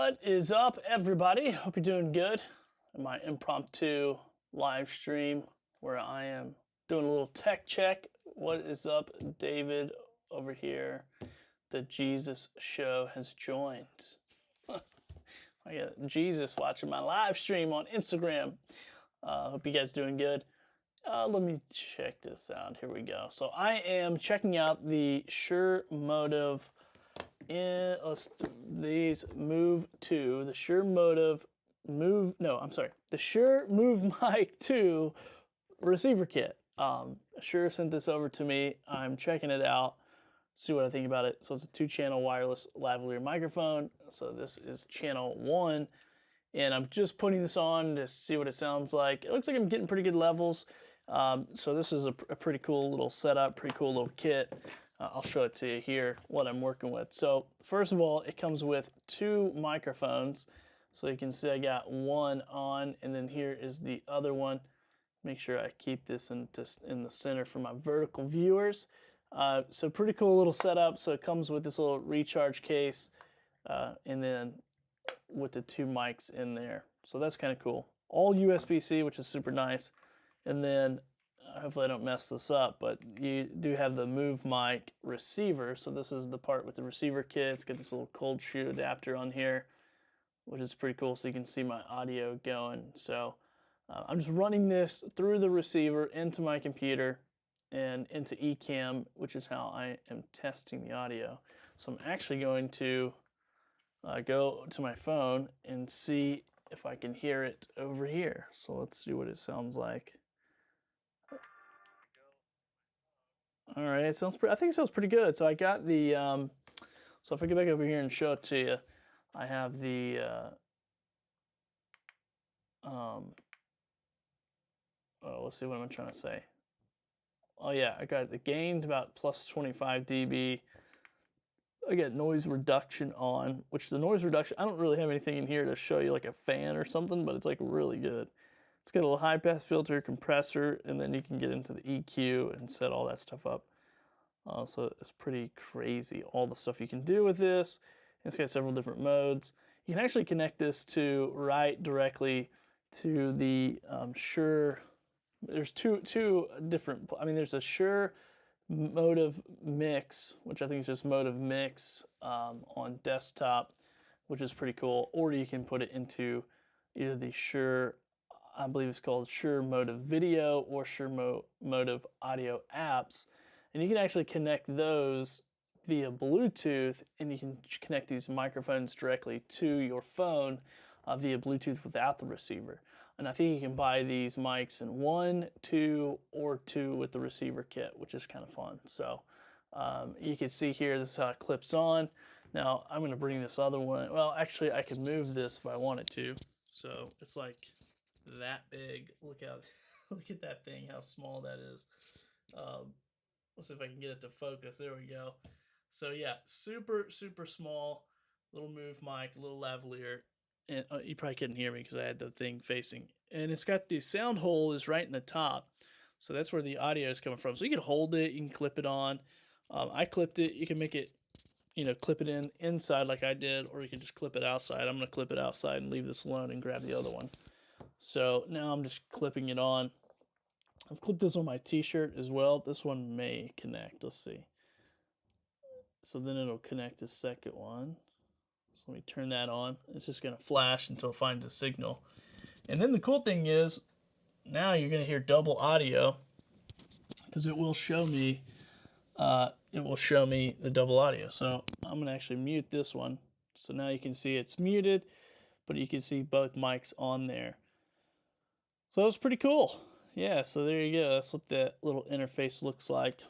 What is up, everybody? Hope you're doing good. In my impromptu live stream where I am doing a little tech check. What is up, David over here? The Jesus Show has joined. I got Jesus watching my live stream on Instagram. Hope you guys doing good. Let me check this out. Here we go. So I am checking out the Shure Motive these Move 2, the Shure Motive Move, no, I'm sorry, the Shure Movermic 2 receiver kit. Shure sent this over to me. I'm checking it out, see what I think about it. So it's a 2-channel wireless lavalier microphone. So this is channel 1, and I'm just putting this on to see what it sounds like. It looks like I'm getting pretty good levels. So this is a pretty cool little setup, pretty cool little kit. I'll show it to you here, what I'm working with. So first of all, it comes with 2 microphones. So you can see I got one on, and then here is the other one. Make sure I keep this in the center for my vertical viewers. So pretty cool little setup. So it comes with this little recharge case, and then with the 2 mics in there. So that's kind of cool. All USB-C, which is super nice. And then hopefully I don't mess this up, but you do have the Movermic receiver. So this is the part with the receiver kit. It's got this little cold shoe adapter on here, which is pretty cool, so you can see my audio going. So I'm just running this through the receiver into my computer and into Ecamm, which is how I am testing the audio. So I'm actually going to go to my phone and see if I can hear it over here. So let's see what it sounds like. All right, it sounds I think it sounds pretty good. So I got the, so if I get back over here and show it to you, I have the, let's see, what am I trying to say? Oh yeah, I got the gain to about plus 25 dB. I got noise reduction on, which the noise reduction, I don't really have anything in here to show you like a fan or something, but it's like really good. It's got a little high pass filter, compressor, and then you can get into the EQ and set all that stuff up. So it's pretty crazy, all the stuff you can do with this. It's got several different modes. You can actually connect this to right directly to the Shure. There's two different, I mean, there's a Shure Motive Mix, which I think is just Motive Mix on desktop, which is pretty cool. Or you can put it into either the Shure, I believe it's called Shure Motive Video or Shure Motive Audio apps. And you can actually connect those via Bluetooth, and you can connect these microphones directly to your phone via Bluetooth without the receiver. And I think you can buy these mics in 1, 2, or 2 with the receiver kit, which is kind of fun. So you can see here, this is how it clips on. Now I'm going to bring this other one. Well, actually, I can move this if I wanted to. So it's like that big. Look out! Look at that thing. How small that is. Let's see if I can get it to focus. There we go. So yeah, super small little Movermic, little lavalier. And you probably couldn't hear me because I had the thing facing. And it's got the sound hole is right in the top. So that's where the audio is coming from. So you can hold it, you can clip it on. I clipped it. You can make it, clip it inside like I did, or you can just clip it outside. I'm going to clip it outside and leave this alone and grab the other one. So now I'm just clipping it on. I've clipped this on my t-shirt as well. This one may connect. Let's see. So then it'll connect the second one. So let me turn that on. It's just going to flash until it finds a signal. And then the cool thing is, now you're going to hear double audio because it will show me the double audio. So I'm going to actually mute this one. So now you can see it's muted, but you can see both mics on there. So that was pretty cool. Yeah, so there you go. That's what that little interface looks like.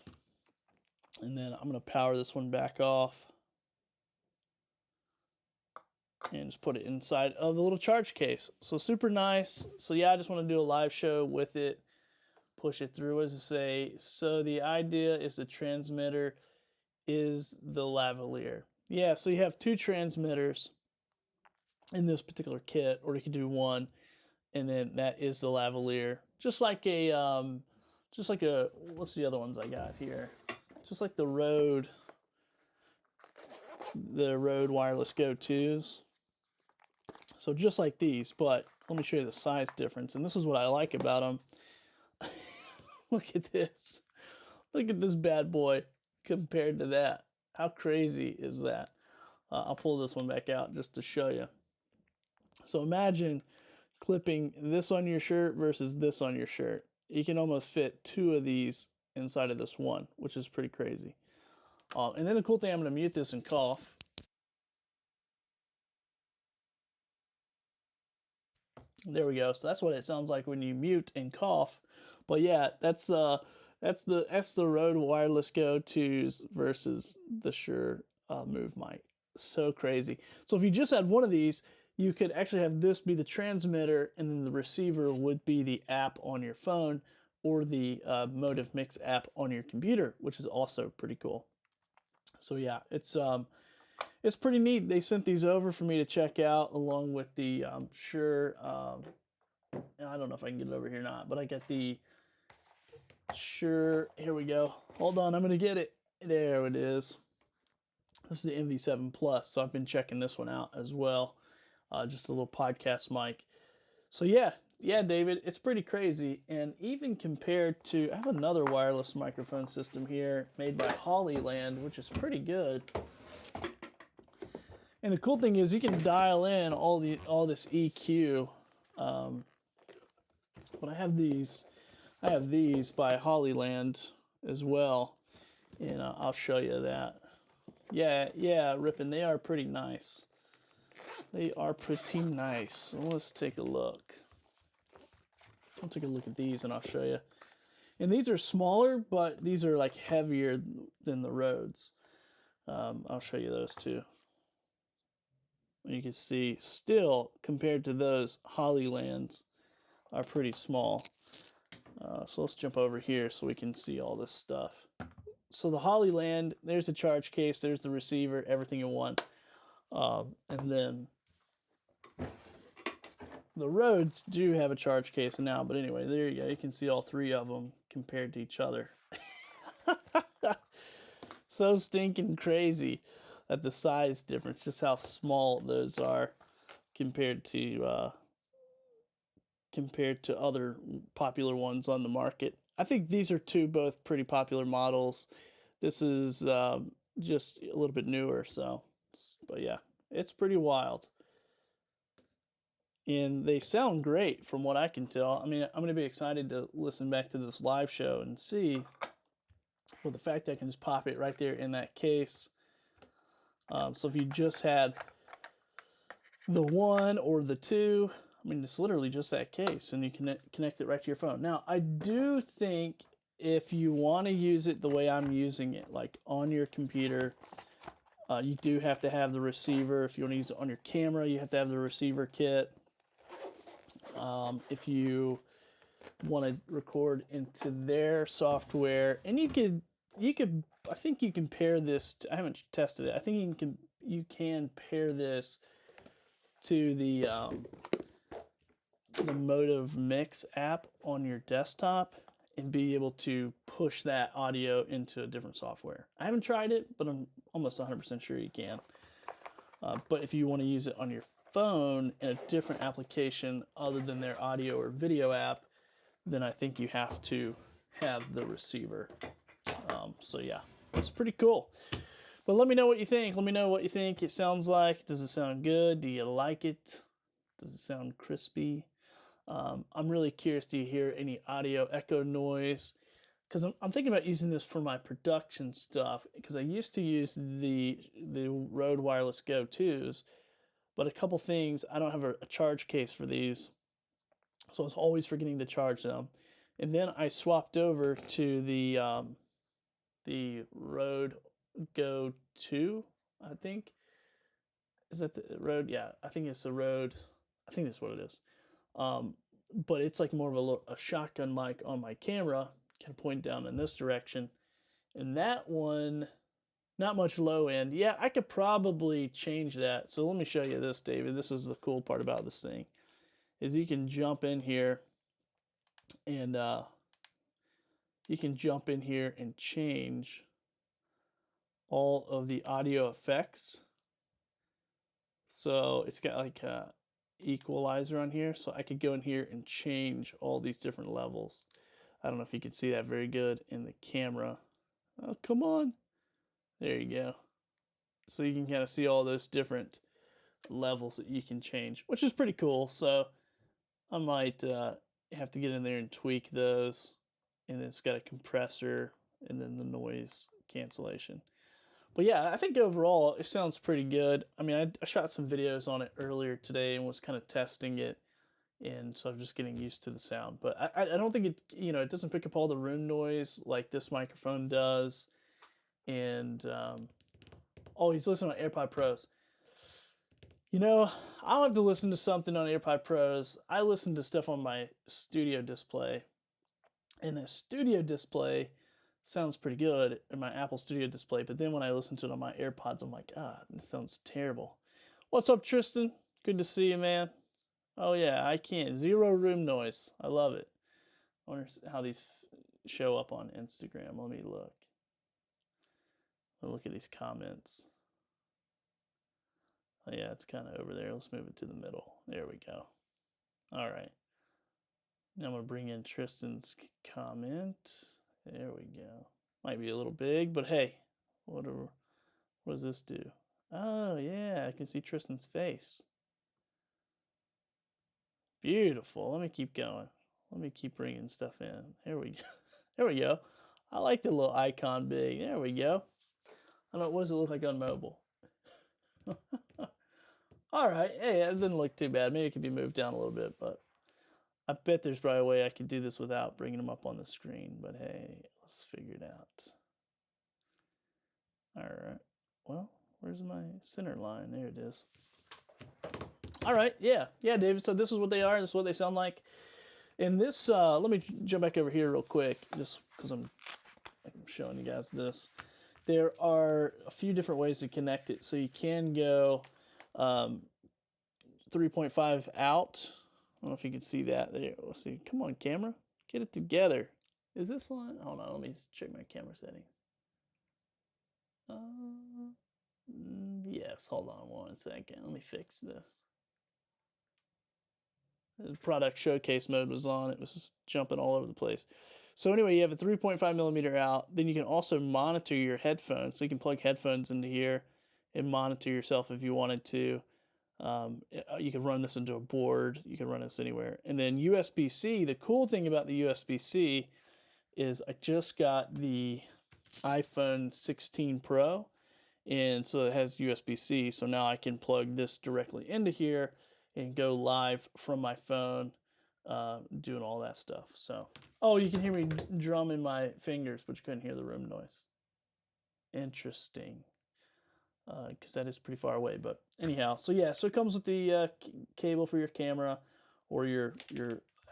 And then I'm going to power this one back off and just put it inside of the little charge case. So super nice. So yeah, I just want to do a live show with it, push it through, as I say. So the idea is the transmitter is the lavalier. Yeah, so you have 2 transmitters in this particular kit, or you can do 1, and then that is the lavalier. Just like a, what's the other ones I got here? Just like the Rode wireless Go 2s. So just like these, but let me show you the size difference. And this is what I like about them. Look at this. Look at this bad boy compared to that. How crazy is that? I'll pull this one back out just to show you. So imagine clipping this on your shirt versus this on your shirt. You can almost fit 2 of these inside of this one, which is pretty crazy. And then the cool thing, I'm going to mute this and cough. There we go. So that's what it sounds like when you mute and cough. But yeah, that's the Rode Wireless Go 2s versus the Shure Movermic. So crazy. So if you just had one of these, you could actually have this be the transmitter, and then the receiver would be the app on your phone or the Movermic app on your computer, which is also pretty cool. So yeah, it's pretty neat. They sent these over for me to check out, along with the Shure. I don't know if I can get it over here or not, but I got the Shure. Here we go. Hold on, I'm gonna get it. There it is. This is the MV7 Plus, so I've been checking this one out as well. Just a little podcast mic. So yeah, David, it's pretty crazy. And even compared to, I have another wireless microphone system here made by Hollyland, which is pretty good. And the cool thing is you can dial in all this EQ. But I have these by Hollyland as well, and I'll show you that. Yeah, Rippin', they are pretty nice. They are pretty nice. So let's take a look. I'll take a look at these and I'll show you. And these are smaller, but these are like heavier than the Rhodes. I'll show you those too. You can see still, compared to those, Hollylands are pretty small. So let's jump over here so we can see all this stuff. So the Hollyland, there's the charge case, there's the receiver, everything in one. And then the Rhodes do have a charge case now, but anyway, there you go. You can see all 3 of them compared to each other. So stinking crazy at the size difference, just how small those are compared to other popular ones on the market. I think these are both pretty popular models. This is just a little bit newer, so, but yeah, it's pretty wild. And they sound great from what I can tell. I mean, I'm going to be excited to listen back to this live show and see. Well, the fact that I can just pop it right there in that case. So if you just had the 1 or the 2, I mean, it's literally just that case, and you can connect it right to your phone. Now, I do think if you want to use it the way I'm using it, like on your computer, you do have to have the receiver. If you want to use it on your camera, you have to have the receiver kit. If you want to record into their software, and you could, I think you can pair this. I haven't tested it. I think you can pair this to the Movermic app on your desktop and be able to push that audio into a different software. I haven't tried it, but I'm almost 100% sure you can. But if you want to use it on your phone in a different application other than their audio or video app, then I think you have to have the receiver. So yeah, it's pretty cool. But let me know what you think. Let me know what you think it sounds like. Does it sound good? Do you like it? Does it sound crispy? I'm really curious to hear any audio echo noise, because I'm thinking about using this for my production stuff, because I used to use the Rode Wireless Go 2s, but a couple things, I don't have a charge case for these, so I was always forgetting to charge them. And then I swapped over to the Rode Go 2, I think. Is that the Rode? Yeah, I think it's the Rode. I think that's what it is. But it's like more of a shotgun mic on my camera, kind of point down in this direction. And that one, not much low end. Yeah, I could probably change that. So let me show you this, David. This is the cool part about this thing, is you can jump in here and change all of the audio effects. So it's got like equalizer on here, so I could go in here and change all these different levels. I don't know if you can see that very good in the camera. Oh, come on. There you go. So you can kind of see all those different levels that you can change, which is pretty cool. So I might have to get in there and tweak those. And then it's got a compressor and then the noise cancellation. But yeah, I think overall it sounds pretty good. I mean, I shot some videos on it earlier today and was kind of testing it, and so I'm just getting used to the sound. But I don't think it, it doesn't pick up all the room noise like this microphone does. And oh, he's listening on AirPod Pros. I'll have to listen to something on AirPod Pros. I listen to stuff on my studio display, and the studio display sounds pretty good in my Apple Studio display, but then when I listen to it on my AirPods, I'm like, this sounds terrible. What's up, Tristan? Good to see you, man. Oh yeah, I can't. Zero room noise. I love it. I wonder how these show up on Instagram. Let me look. Look at these comments. Oh yeah, it's kind of over there. Let's move it to the middle. There we go. All right. Now I'm going to bring in Tristan's comment. There we go. Might be a little big, but hey, whatever. What does this do? Oh, yeah, I can see Tristan's face. Beautiful. Let me keep going. Let me keep bringing stuff in. There we go. There we go. I like the little icon big. There we go. I don't know, what does it look like on mobile? All right. Hey, it didn't look too bad. Maybe it could be moved down a little bit, but I bet there's probably a way I could do this without bringing them up on the screen, but hey, let's figure it out. All right. Well, where's my center line? There it is. All right. Yeah, David. So this is what they are. This is what they sound like. And this, let me jump back over here real quick, just because I'm showing you guys this. There are a few different ways to connect it. So you can go 3.5 out. I don't know if you can see that there. Let's see. Come on, camera. Get it together. Is this line? Hold on. Let me check my camera settings. Yes. Hold on 1 second. Let me fix this. The product showcase mode was on. It was jumping all over the place. So anyway, you have a 3.5 millimeter out. Then you can also monitor your headphones. So you can plug headphones into here and monitor yourself if you wanted to. You can run this into a board. You can run this anywhere. And then USB-C. The cool thing about the USB-C is I just got the iPhone 16 Pro, and so it has USB-C. So now I can plug this directly into here and go live from my phone, doing all that stuff. So, oh, you can hear me drumming my fingers, but you couldn't hear the room noise. Interesting. Because that is pretty far away, but anyhow, so yeah, so it comes with the cable for your camera or your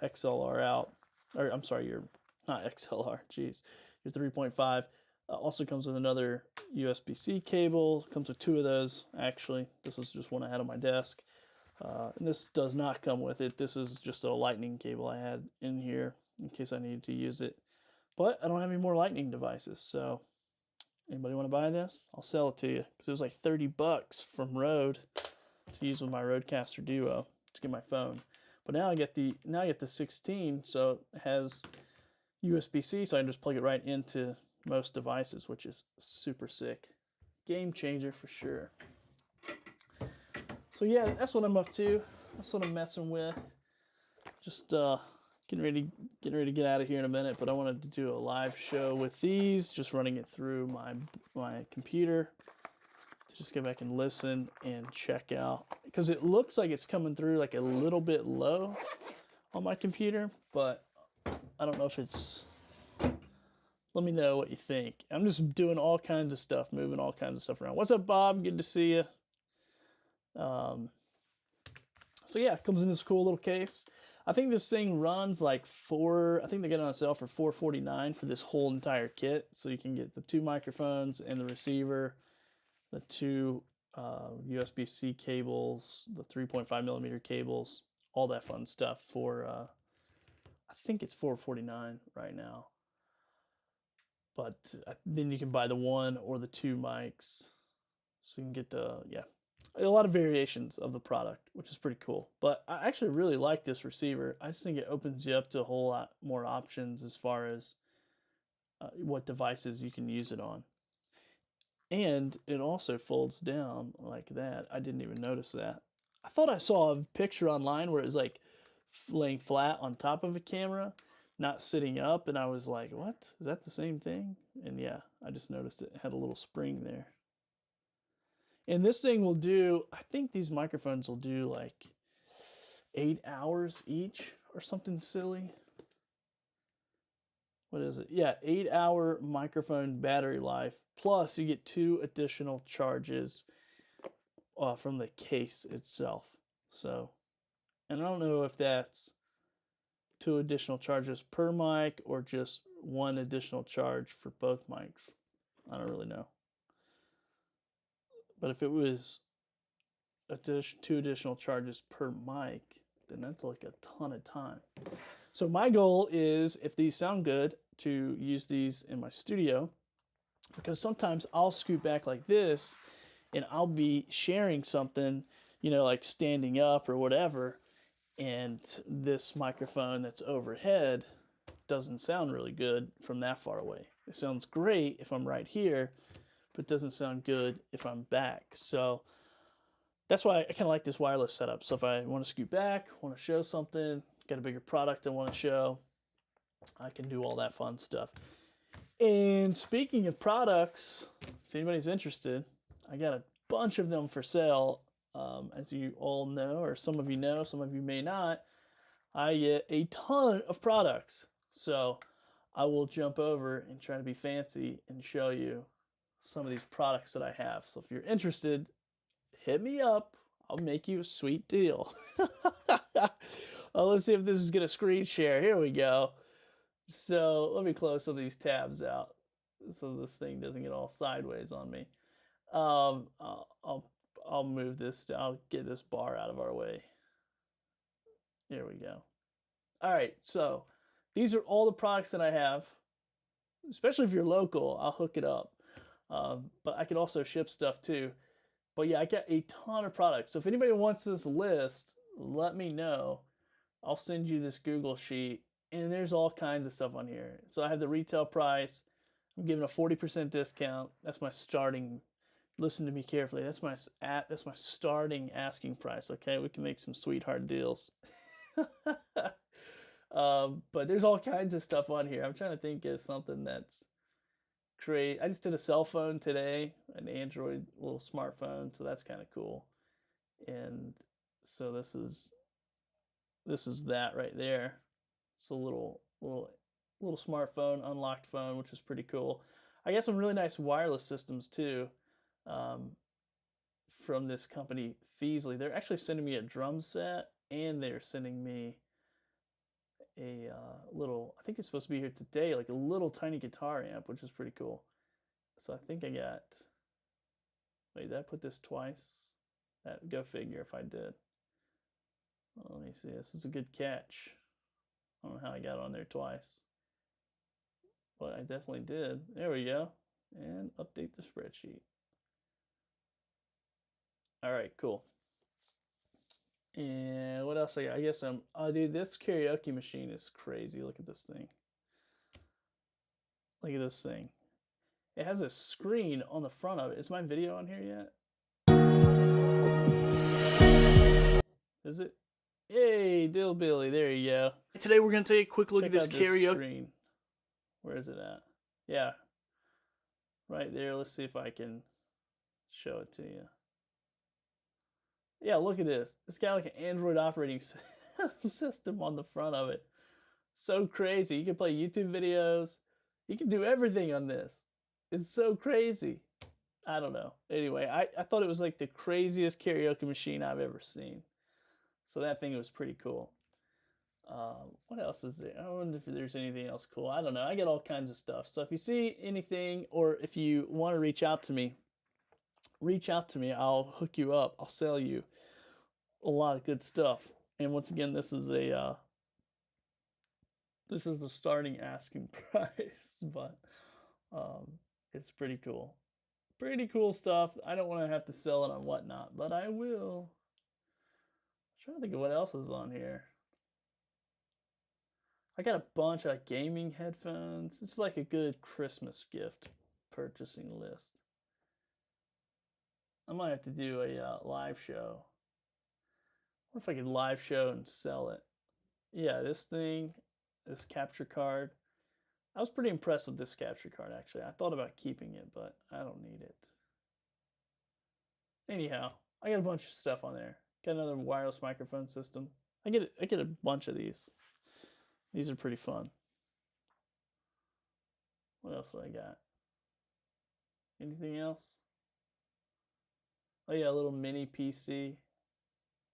XLR out, or I'm sorry, your not XLR, geez, your 3.5. Also comes with another USB-C cable. Comes with 2 of those actually. This was just one I had on my desk, and this does not come with it. This is just a lightning cable I had in here in case I needed to use it, but I don't have any more lightning devices, so. Anybody want to buy this? I'll sell it to you because it was like 30 bucks from Rode to use with my Rodecaster Duo to get my phone. But now I get the 16, so it has USB-C, so I can just plug it right into most devices, which is super sick. Game changer for sure. So yeah, that's what I'm up to. That's what I'm messing with. Just getting ready to get out of here in a minute, but I wanted to do a live show with these, just running it through my computer to just go back and listen and check out, because it looks like it's coming through like a little bit low on my computer, but I don't know if it's. Let me know what you think. I'm just doing all kinds of stuff, moving all kinds of stuff around. What's up, Bob? Good to see you. So yeah, it comes in this cool little case. I think this thing runs like I think they get it on sale for $449 for this whole entire kit. So you can get the 2 microphones and the receiver, the 2 USB-C cables, the 3.5 millimeter cables, all that fun stuff for, I think it's $449 right now. But then you can buy the 1 or the 2 mics. So you can get the, yeah. A lot of variations of the product, which is pretty cool. But I actually really like this receiver. I just think it opens you up to a whole lot more options as far as what devices you can use it on. And it also folds down like that. I didn't even notice that. I thought I saw a picture online where it was like laying flat on top of a camera, not sitting up, and I was like, what? Is that the same thing? And yeah, I just noticed it had a little spring there. And this thing will do, I think these microphones will do like 8 hours each or something silly. What is it? Yeah, 8-hour microphone battery life. Plus, you get 2 additional charges from the case itself. So, and I don't know if that's 2 additional charges per mic or just 1 additional charge for both mics. I don't really know. But if it was 2 additional charges per mic, then that's like a ton of time. So my goal is, if these sound good, to use these in my studio, because sometimes I'll scoot back like this and I'll be sharing something, you know, like standing up or whatever, and this microphone that's overhead doesn't sound really good from that far away. It sounds great if I'm right here, but it doesn't sound good if I'm back. So that's why I kind of like this wireless setup. So if I want to scoot back, want to show something, got a bigger product I want to show, I can do all that fun stuff. And speaking of products, if anybody's interested, I got a bunch of them for sale. As you all know, or some of you know, some of you may not, I get a ton of products. So I will jump over and try to be fancy and show you some of these products that I have. So if you're interested, hit me up. I'll make you a sweet deal. Well, let's see if this is going to screen share. Here we go. So let me close some of these tabs out so this thing doesn't get all sideways on me. I'll move this. I'll get this bar out of our way. Here we go. All right, so these are all the products that I have. Especially if you're local, I'll hook it up. But I can also ship stuff too. But yeah, I got a ton of products. So if anybody wants this list, let me know. I'll send you this Google sheet, and there's all kinds of stuff on here. So I have the retail price. I'm giving a 40% discount. That's my starting. Listen to me carefully. That's my starting asking price. Okay, we can make some sweetheart deals. But there's all kinds of stuff on here. I'm trying to think of something that's great. I just did a cell phone today, an Android little smartphone, so that's kind of cool. And so this is that right there. It's a little smartphone, unlocked phone, which is pretty cool. I got some really nice wireless systems too, from this company Feasley. They're actually sending me a drum set, and they're sending me a little, I think it's supposed to be here today, like a little tiny guitar amp, which is pretty cool. So I think I got, wait, did I put this twice? That, go figure if I did. Well, let me see, this is a good catch. I don't know how I got on there twice, but I definitely did. There we go. And update the spreadsheet. All right, cool. And what else I got? I guess oh dude, this karaoke machine is crazy. Look at this thing. Look at this thing. It has a screen on the front of it. Is my video on here yet? Is it? Yay, Dill Billy, there you go. Today we're gonna take a quick look at this karaoke screen. Where is it at? Yeah. Right there. Let's see if I can show it to you. Yeah, look at this. It's got like an Android operating system on the front of it. So crazy. You can play YouTube videos. You can do everything on this. It's so crazy. I don't know. Anyway, I thought it was like the craziest karaoke machine I've ever seen. So that thing was pretty cool. What else is there? I wonder if there's anything else cool. I don't know. I get all kinds of stuff. So if you see anything, or if you want to reach out to me, I'll hook you up. I'll sell you a lot of good stuff. And once again, this is the starting asking price, but it's pretty cool. Pretty cool stuff. I don't want to have to sell it on Whatnot, but I will. I'm trying to think of what else is on here. I got a bunch of gaming headphones. It's like a good Christmas gift purchasing list. I might have to do a live show. What if I could live show and sell it? Yeah, this thing, this capture card. I was pretty impressed with this capture card, actually. I thought about keeping it, but I don't need it. Anyhow, I got a bunch of stuff on there. Got another wireless microphone system. I get a bunch of these. These are pretty fun. What else do I got? Anything else? Oh yeah, a little mini PC.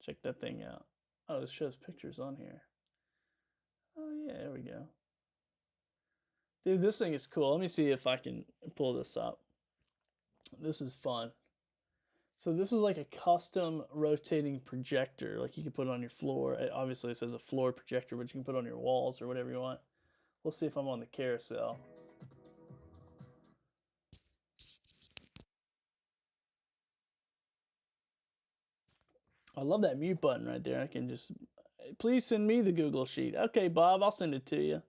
Check that thing out. Oh, this shows pictures on here. Oh yeah, there we go. Dude, this thing is cool. Let me see if I can pull this up. This is fun. So this is like a custom rotating projector, like you can put it on your floor. Obviously it says a floor projector, but you can put it on your walls or whatever you want. We'll see if I'm on the carousel. I love that mute button right there. I can just, please send me the Google Sheet. Okay, Bob, I'll send it to you.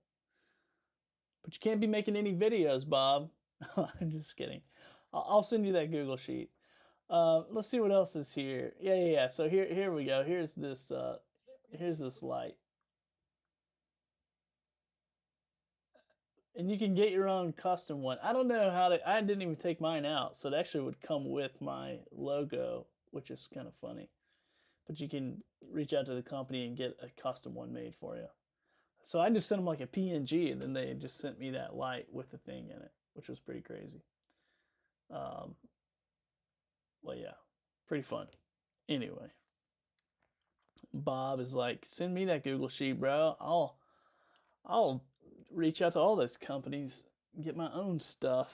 But you can't be making any videos, Bob. I'm just kidding. I'll send you that Google Sheet. Let's see what else is here. Yeah. So here we go. Here's this light. And you can get your own custom one. I don't know how to, I didn't even take mine out, so it actually would come with my logo, which is kind of funny. But you can reach out to the company and get a custom one made for you. So I just sent them like a PNG, and then they just sent me that light with the thing in it, which was pretty crazy. Well, yeah, pretty fun. Anyway, Bob is like, send me that Google Sheet, bro. I'll reach out to all those companies, get my own stuff.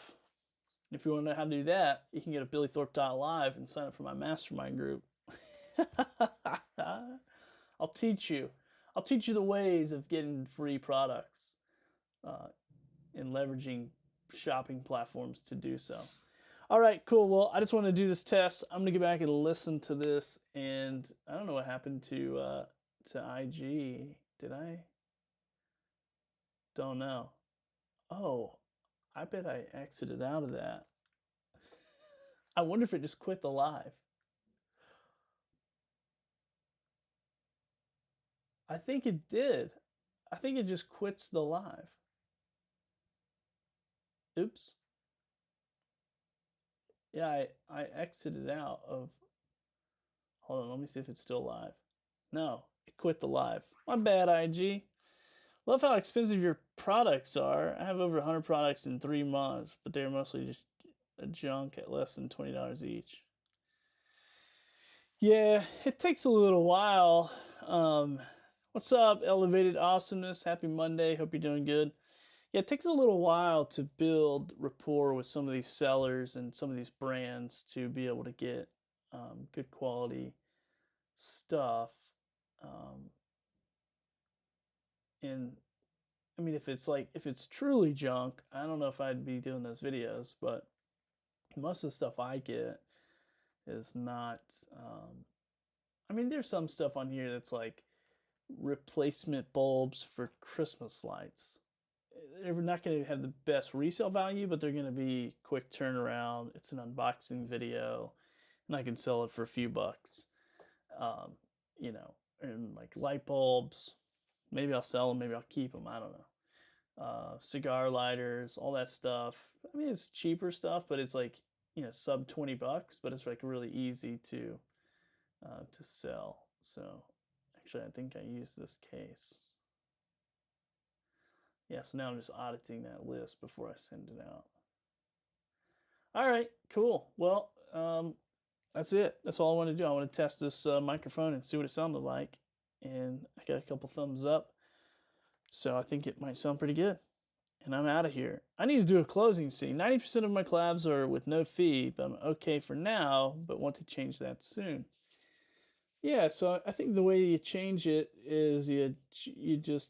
If you want to know how to do that, you can go to billythorpe.live and sign up for my mastermind group. I'll teach you. I'll teach you the ways of getting free products and leveraging shopping platforms to do so. All right, cool. Well, I just want to do this test. I'm going to get back and listen to this, and I don't know what happened to IG. Did I? Don't know. Oh, I bet I exited out of that. I wonder if it just quit the live. I think it did. I think it just quits the live. Oops. Yeah, I exited out of. Hold on, let me see if it's still live. No, it quit the live. My bad, IG. Love how expensive your products are. I have over 100 products in 3 months, but they're mostly just a junk at less than $20 each. Yeah, it takes a little while. What's up, Elevated Awesomeness? Happy Monday. Hope you're doing good. Yeah, it takes a little while to build rapport with some of these sellers and some of these brands to be able to get good quality stuff. And I mean, if it's truly junk, I don't know if I'd be doing those videos, but most of the stuff I get is not. I mean, there's some stuff on here that's like replacement bulbs for Christmas lights. They're not going to have the best resale value, but they're going to be quick turnaround. It's an unboxing video, and I can sell it for a few bucks. You know, and like light bulbs, maybe I'll sell them, maybe I'll keep them. I don't know. Cigar lighters, all that stuff. I mean, it's cheaper stuff, but it's like, you know, sub $20, but it's like really easy to sell. So actually, I think I used this case. Yeah, so now I'm just auditing that list before I send it out. All right, cool. Well, that's it. That's all I want to do. I want to test this microphone and see what it sounded like. And I got a couple thumbs up. So I think it might sound pretty good. And I'm out of here. I need to do a closing scene. 90% of my collabs are with no fee, but I'm okay for now, but want to change that soon. Yeah, so I think the way you change it is you just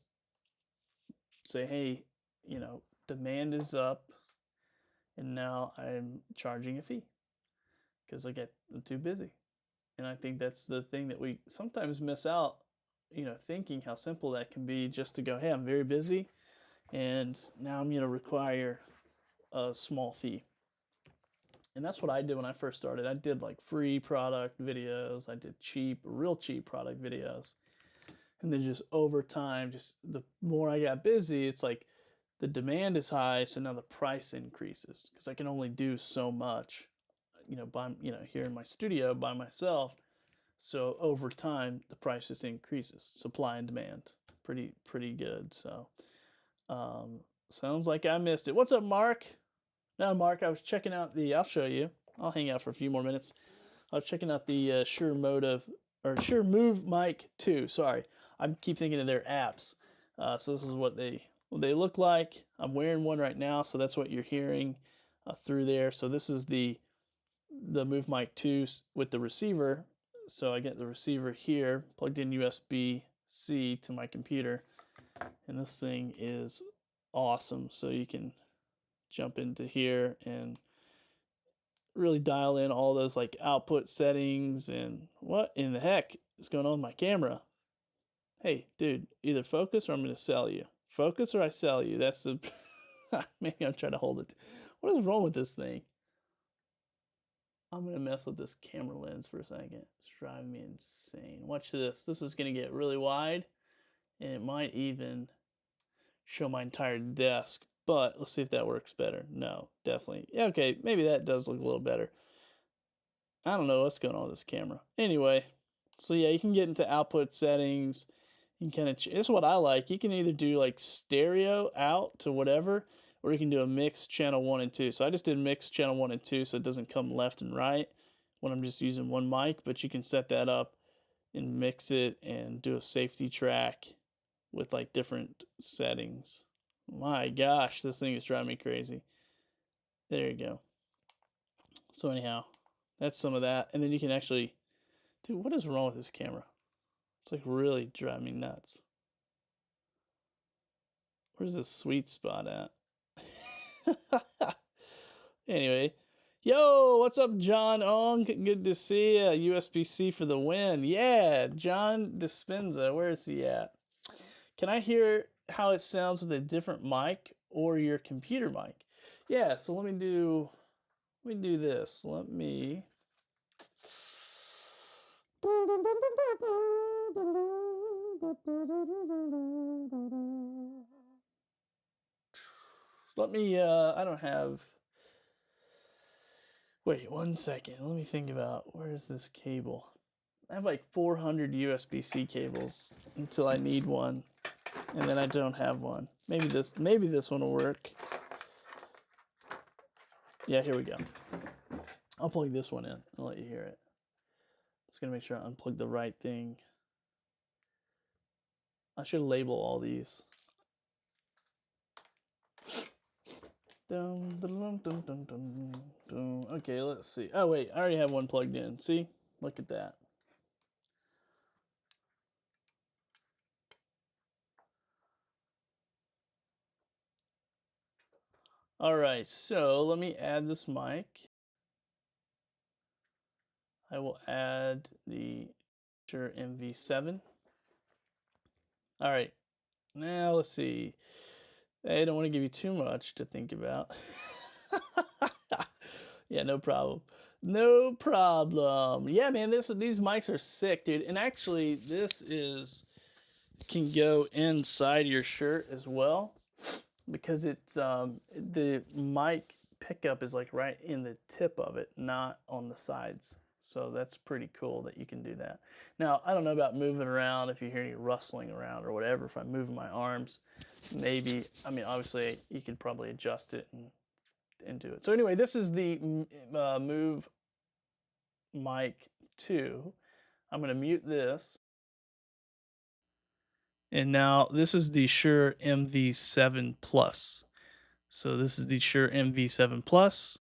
say, hey, you know, demand is up. and now I'm charging a fee because I'm too busy. And I think that's the thing that we sometimes miss out, thinking how simple that can be just to go, hey, I'm very busy, and now I'm going to require a small fee. And that's what I did when I first started. I did like free product videos, I did real cheap product videos. And then just over time, just the more I got busy, it's like the demand is high, so now the price increases because I can only do so much, here in my studio by myself. So over time, the price just increases, supply and demand, pretty good. So sounds like I missed it. What's up, Mark? No, Mark, I was checking out I'll show you. I'll hang out for a few more minutes. I was checking out the Shure Movermic 2. Sorry, I keep thinking of their apps. So this is what they look like. I'm wearing one right now, so that's what you're hearing through there. So this is the Movermic 2 with the receiver. So I get the receiver here, plugged in USB-C to my computer, and this thing is awesome. So you can jump into here and really dial in all those like output settings. And what in the heck is going on with my camera? Hey, dude, either focus or I'm going to sell you. Focus or I sell you. That's the maybe I'm trying to hold it. What is wrong with this thing? I'm going to mess with this camera lens for a second. It's driving me insane. Watch this. This is going to get really wide, and it might even show my entire desk. But let's see if that works better. No, definitely. Yeah, okay, maybe that does look a little better. I don't know what's going on with this camera. Anyway, so yeah, you can get into output settings. You can kind of, this is what I like. You can either do like stereo out to whatever, or you can do a mix channel 1 and 2. So I just did mix channel 1 and 2 so it doesn't come left and right when I'm just using one mic, but you can set that up and mix it and do a safety track with like different settings. My gosh, this thing is driving me crazy. There you go. So anyhow, that's some of that. And then you can actually, dude, what is wrong with this camera? It's like really driving me nuts. Where's the sweet spot at? Anyway, yo, what's up, John Ong? Good to see you. USB-C for the win. Yeah, John Dispenza. Where is he at? Can I hear how it sounds with a different mic or your computer mic? Yeah, so let me do this. Let me I don't have, wait 1 second. Let me think about, where's this cable? I have like 400 USB-C cables until I need one, and then I don't have one. Maybe this one will work. Yeah, here we go. I'll plug this one in and let you hear it. Just gonna make sure I unplug the right thing. I should label all these. Okay, let's see. Oh wait, I already have one plugged in. See? Look at that. All right, so let me add this mic. I will add the Shure MV7. All right, now let's see. I don't want to give you too much to think about. Yeah, no problem. No problem. Yeah, man, these mics are sick, dude. And actually, this can go inside your shirt as well, because it's the mic pickup is like right in the tip of it, not on the sides. So that's pretty cool that you can do that. Now, I don't know about moving around, if you hear any rustling around or whatever, if I'm moving my arms, maybe, I mean, obviously you could probably adjust it and do it. So anyway, this is the Move Mic 2. I'm going to mute this. And now this is the Shure MV7 Plus. So this is the Shure MV7 Plus.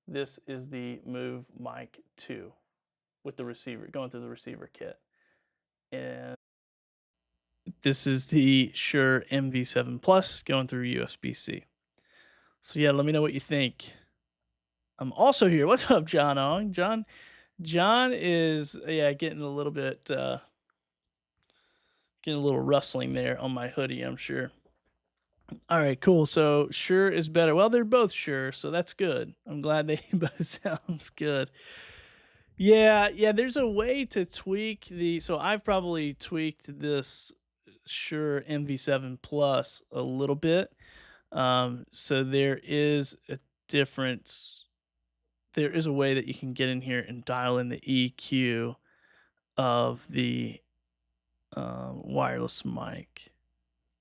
This is the Move Mic 2 with the receiver, going through the receiver kit. And this is the Shure MV7 Plus going through USB-C. So yeah, let me know what you think. I'm also here. What's up, John Ong? John is getting a little bit getting a little rustling there on my hoodie, I'm sure. All right, cool. So Shure is better. Well, they're both Shure, so that's good. I'm glad they both sounds good. Yeah, there's a way to tweak so I've probably tweaked this Shure MV7 Plus a little bit. So there is a difference. There is a way that you can get in here and dial in the EQ of the wireless mic,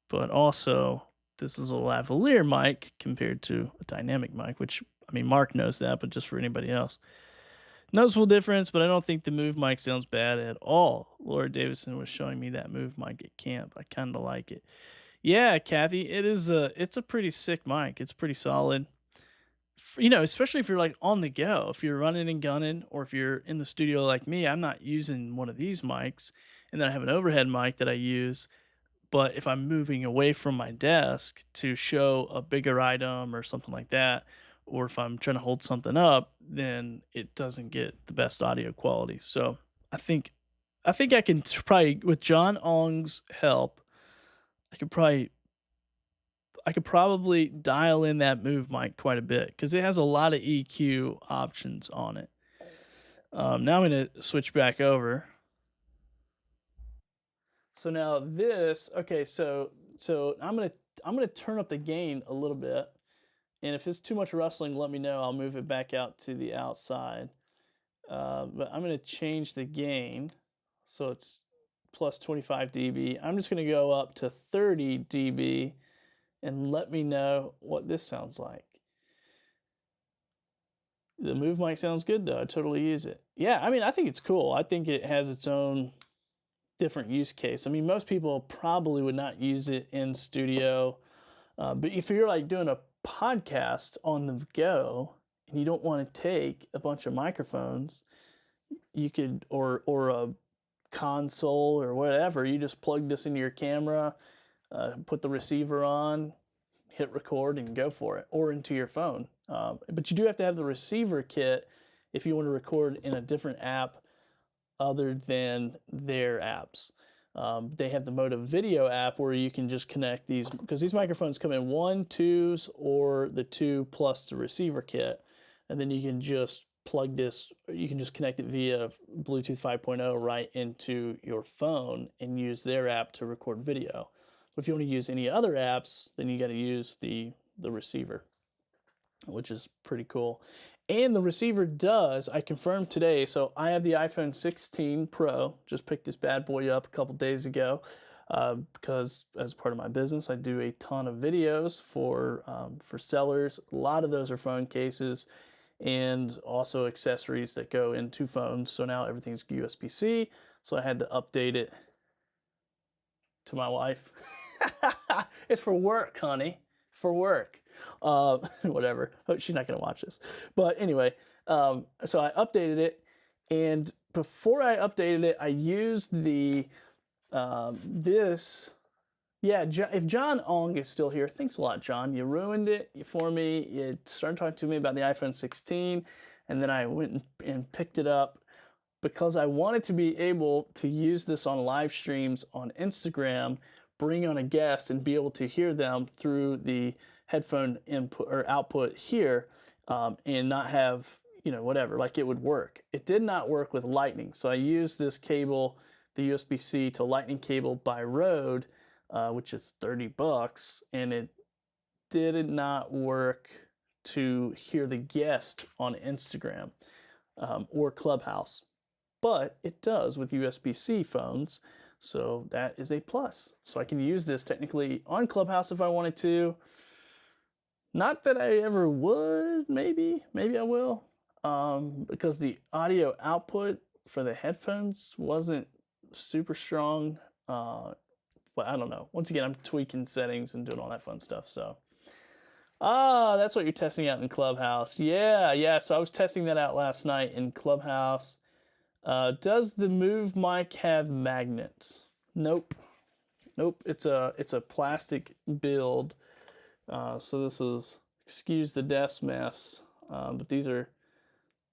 but also this is a lavalier mic compared to a dynamic mic, which, I mean, Mark knows that, but just for anybody else. Noticeable difference, but I don't think the Move mic sounds bad at all. Laura Davison was showing me that Move mic at camp. I kind of like it. Yeah, Kathy, it's a pretty sick mic. It's pretty solid. Especially if you're like on the go, if you're running and gunning, or if you're in the studio like me. I'm not using one of these mics, and then I have an overhead mic that I use. But if I'm moving away from my desk to show a bigger item or something like that, or if I'm trying to hold something up, then it doesn't get the best audio quality. So I think I can probably, with John Ong's help, I could probably dial in that Move mic quite a bit because it has a lot of EQ options on it. Now I'm going to switch back over. So now this, okay, so I'm gonna turn up the gain a little bit, and if it's too much rustling, let me know. I'll move it back out to the outside. But I'm gonna change the gain, so it's plus 25 dB. I'm just gonna go up to 30 dB, and let me know what this sounds like. The Move mic sounds good though. I totally use it. Yeah, I mean, I think it's cool. I think it has its own different use case. I mean, most people probably would not use it in studio, but if you're like doing a podcast on the go and you don't want to take a bunch of microphones, you could, or a console or whatever, you just plug this into your camera, put the receiver on, hit record, and go for it, or into your phone. But you do have to have the receiver kit if you want to record in a different app other than their apps. They have the Motive Video app where you can just connect these, because these microphones come in 1, 2s, or the 2 plus the receiver kit, and then you can just plug this, you can just connect it via Bluetooth 5.0 right into your phone and use their app to record video. But if you want to use any other apps, then you got to use the receiver, which is pretty cool. And the receiver does, I confirmed today, so I have the iPhone 16 Pro, just picked this bad boy up a couple days ago, because as part of my business, I do a ton of videos for sellers. A lot of those are phone cases and also accessories that go into phones. So now everything's USB-C, so I had to update it to my wife. It's for work, honey, for work. Whatever. She's not gonna watch this, but anyway, so I updated it, and before I updated it, I used the this. Yeah, if John Ong is still here, thanks a lot, John. You ruined it for me. You started talking to me about the iPhone 16, and then I went and picked it up because I wanted to be able to use this on live streams on Instagram, bring on a guest, and be able to hear them through the headphone input or output here, and not have, whatever, like it would work. It did not work with Lightning, so I used this cable, the USB-C to Lightning cable by Rode, which is $30, and it did not work to hear the guest on Instagram or Clubhouse, but it does with USB-C phones, so that is a plus. So I can use this technically on Clubhouse if I wanted to. Not that I ever would, maybe I will, because the audio output for the headphones wasn't super strong, but I don't know. Once again, I'm tweaking settings and doing all that fun stuff, so. That's what you're testing out in Clubhouse. Yeah, so I was testing that out last night in Clubhouse. Does the Move mic have magnets? Nope, it's a plastic build. So this is excuse the desk mess, but these are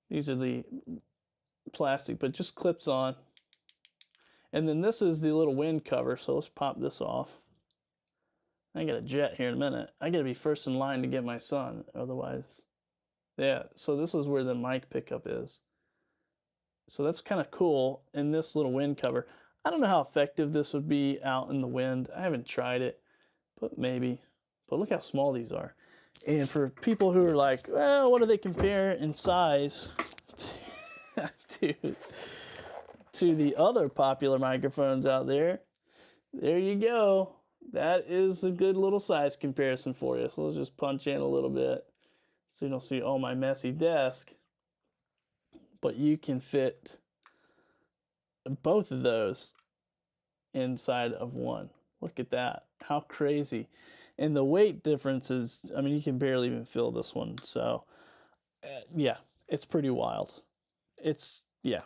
the plastic, but just clips on. And then this is the little wind cover, so let's pop this off. I got a jet here in a minute. I gotta be first in line to get my son, otherwise. Yeah, so this is where the mic pickup is. So that's kind of cool in this little wind cover. I don't know how effective this would be out in the wind. I haven't tried it, but maybe. But look how small these are. And for people who are like, well, what do they compare in size to the other popular microphones out there? There you go. That is a good little size comparison for you. So let's just punch in a little bit so you don't see all my messy desk. But you can fit both of those inside of one. Look at that. How crazy. And the weight difference is, I mean, you can barely even fill this one. So, yeah, it's pretty wild. It's, yeah.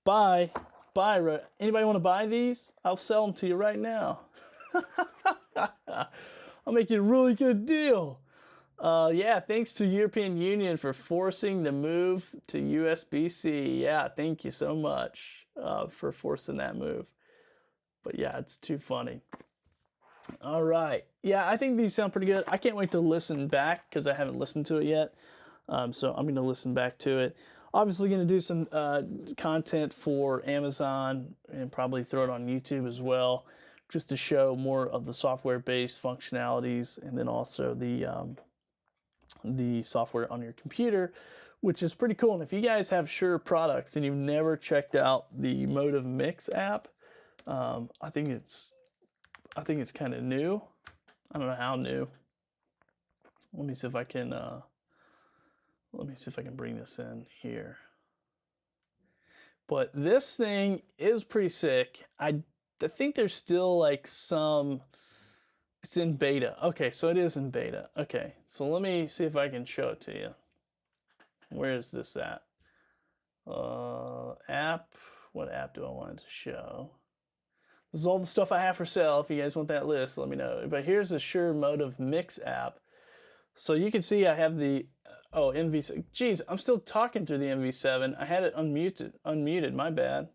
Buy. Anybody want to buy these? I'll sell them to you right now. I'll make you a really good deal. Yeah, thanks to European Union for forcing the move to USB-C. Yeah, thank you so much for forcing that move. But yeah, it's too funny. All right. Yeah, I think these sound pretty good. I can't wait to listen back because I haven't listened to it yet. So I'm going to listen back to it. Obviously going to do some content for Amazon and probably throw it on YouTube as well, just to show more of the software-based functionalities, and then also the software on your computer, which is pretty cool. And if you guys have Shure products and you've never checked out the Movermic app, I think it's kind of new. I don't know how new. Let me see if I can bring this in here. But this thing is pretty sick. I think there's still like some, it's in beta. Okay, so it is in beta. Okay, so let me see if I can show it to you. Where is this at? App. What app do I want to show? This is all the stuff I have for sale. If you guys want that list, let me know. But here's the Shure Movermic app. So you can see I have the, MV6. Geez, I'm still talking through the MV7. I had it unmuted, my bad.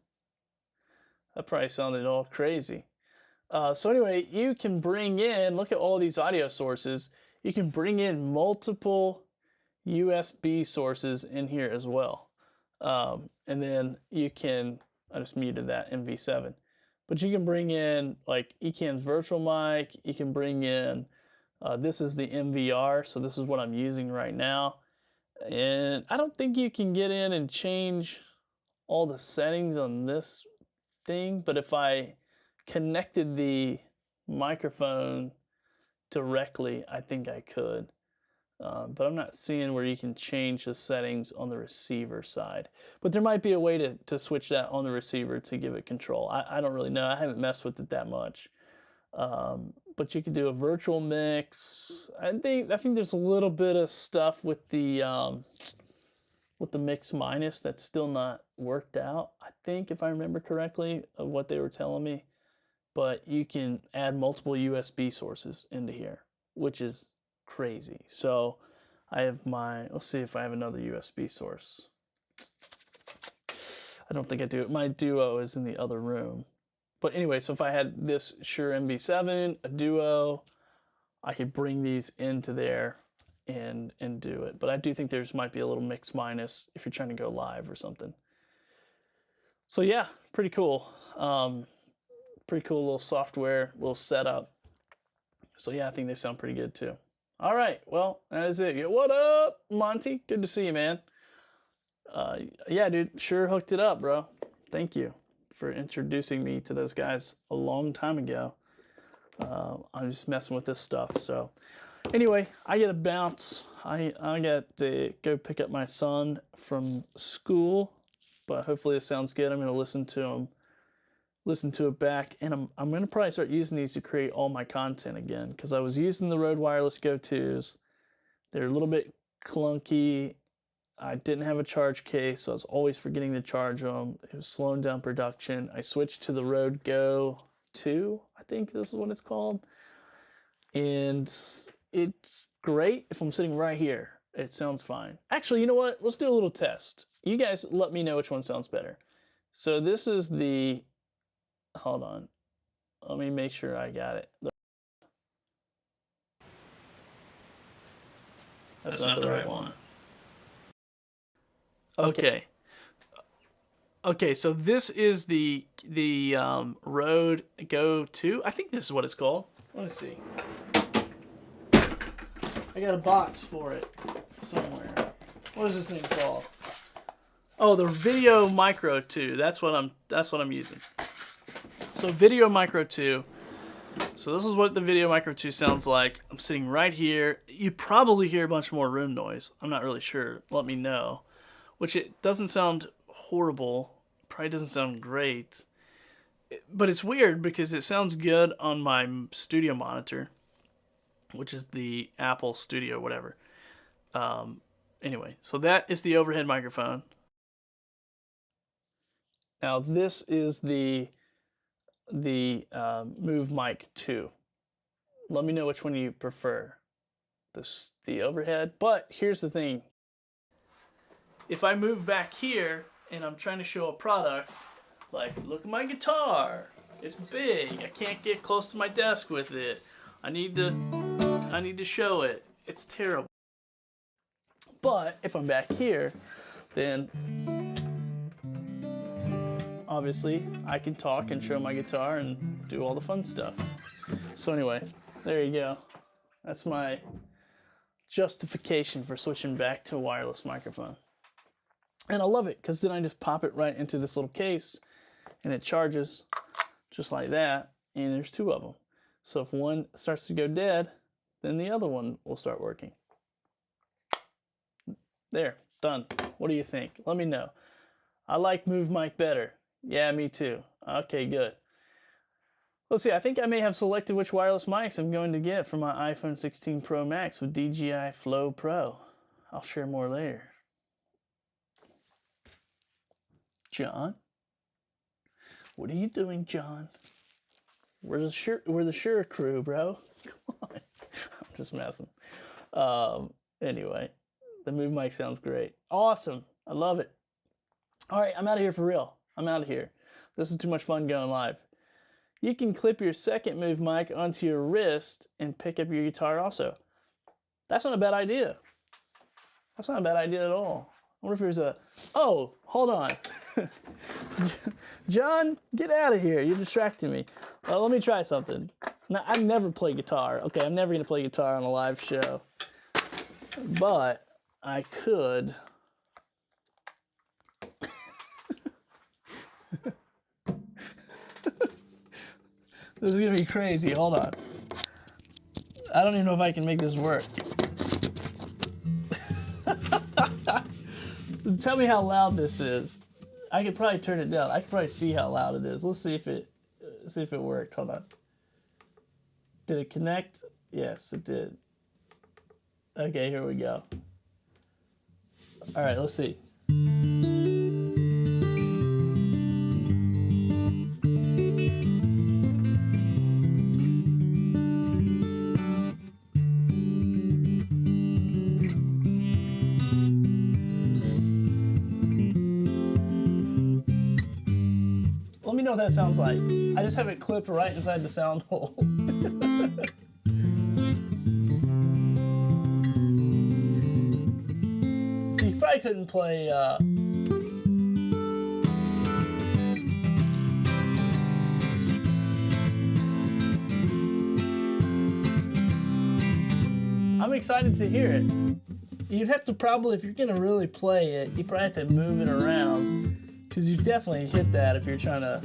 That probably sounded all crazy. So anyway, you can bring in, look at all these audio sources. You can bring in multiple USB sources in here as well. And then you can, I just muted that MV7. But you can bring in like Ecamm's virtual mic. You can bring in, this is the MVR. So this is what I'm using right now. And I don't think you can get in and change all the settings on this thing. But if I connected the microphone directly, I think I could. But I'm not seeing where you can change the settings on the receiver side. But there might be a way to switch that on the receiver to give it control. I don't really know. I haven't messed with it that much. But you could do a virtual mix. I think there's a little bit of stuff with the mix minus that's still not worked out. I think, if I remember correctly, of what they were telling me. But you can add multiple USB sources into here, which is crazy. So I have let's see if I have another USB source. I don't think I do. My Duo is in the other room. But anyway, so if I had this Shure MV7, a Duo, I could bring these into there and do it. But I do think there's might be a little mix minus if you're trying to go live or something. So yeah, pretty cool. Pretty cool little software, little setup. So yeah, I think they sound pretty good too. All right, well, that is it. What up, Monty? Good to see you, man. Yeah, dude, Sure hooked it up, bro. Thank you for introducing me to those guys a long time ago. I'm just messing with this stuff. So anyway, I get a bounce. I got to go pick up my son from school, but hopefully it sounds good. I'm going to listen to it back, and I'm going to probably start using these to create all my content again, because I was using the Rode Wireless Go 2s. They're a little bit clunky. I didn't have a charge case, so I was always forgetting to charge them. It was slowing down production. I switched to the Rode Go 2, I think this is what it's called, and it's great. If I'm sitting right here, it sounds fine. Actually, you know what? Let's do a little test. You guys let me know which one sounds better. So this is the, hold on. Let me make sure I got it. That's not the right one. Okay. Okay, so this is the Rode Go 2. I think this is what it's called. Let me see. I got a box for it somewhere. What is this thing called? Oh, the Video Micro 2. That's what I'm using. So Video Micro 2. So this is what the Video Micro 2 sounds like. I'm sitting right here. You probably hear a bunch more room noise. I'm not really sure. Let me know. Which it doesn't sound horrible. Probably doesn't sound great. But it's weird because it sounds good on my studio monitor, which is the Apple Studio, whatever. Anyway, so that is the overhead microphone. Now this is the Movermic 2. Let me know which one you prefer. The overhead. But here's the thing. If I move back here and I'm trying to show a product, like, look at my guitar. It's big. I can't get close to my desk with it. I need to show it. It's terrible. But if I'm back here, then obviously I can talk and show my guitar and do all the fun stuff. So anyway, there you go. That's my justification for switching back to a wireless microphone. And I love it because then I just pop it right into this little case and it charges just like that. And there's two of them. So if one starts to go dead, then the other one will start working. There, done. What do you think? Let me know. I like Movermic better. Yeah, me too. Okay, good. Let's see, I think I may have selected which wireless mics I'm going to get for my iPhone 16 Pro Max with DJI Flow Pro. I'll share more later. John? What are you doing, John? We're the Shure crew, bro. Come on. I'm just messing. Anyway, the Movermic sounds great. Awesome. I love it. All right, I'm out of here for real. I'm out of here. This is too much fun going live. You can clip your second Movermic onto your wrist and pick up your guitar also. That's not a bad idea. That's not a bad idea at all. I wonder if there's a... Oh, hold on. John, get out of here. You're distracting me. Let me try something. Now, I've never played guitar. Okay, I'm never going to play guitar on a live show. But I could... This is going to be crazy. Hold on. I don't even know if I can make this work. Tell me how loud this is. I could probably turn it down. I could probably see how loud it is. Let's see if it worked. Hold on. Did it connect? Yes, it did. Okay, here we go. All right, let's see. Let me know what that sounds like. I just have it clipped right inside the sound hole. So you probably couldn't play... I'm excited to hear it. You'd have to probably, if you're gonna really play it, you probably have to move it around. Because you definitely hit that if you're trying to...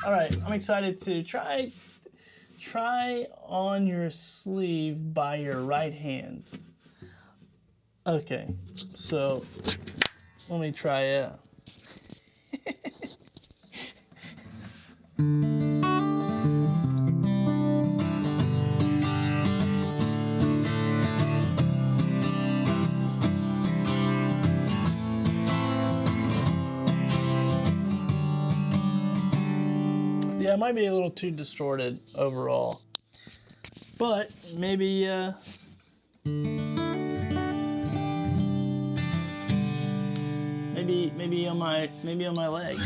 All right, I'm excited to try on your sleeve by your right hand. Okay, so let me try it. Yeah, it might be a little too distorted overall, but maybe maybe on my leg.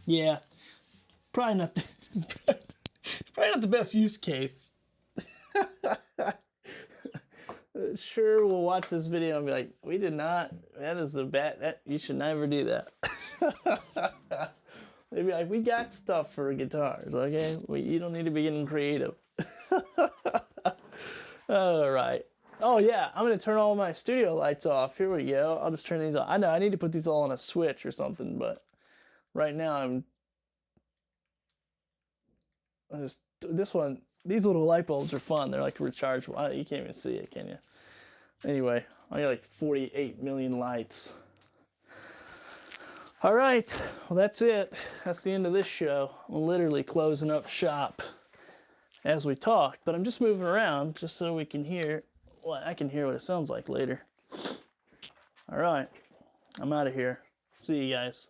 Yeah, probably not. Probably not the best use case. Sure, we'll watch this video and be like, we did not. That is a bad. You should never do that. They'd be like, we got stuff for guitars, okay? You don't need to be getting creative. All right. Oh yeah, I'm gonna turn all my studio lights off. Here we go. I'll just turn these off. I know I need to put these all on a switch or something, but right now this one. These little light bulbs are fun. They're like rechargeable. You can't even see it, can you? Anyway, I got like 48 million lights. All right, well that's it. That's the end of this show. I'm literally closing up shop as we talk, but I'm just moving around just so we can hear. Well, I can hear what it sounds like later. All right, I'm out of here. See you guys.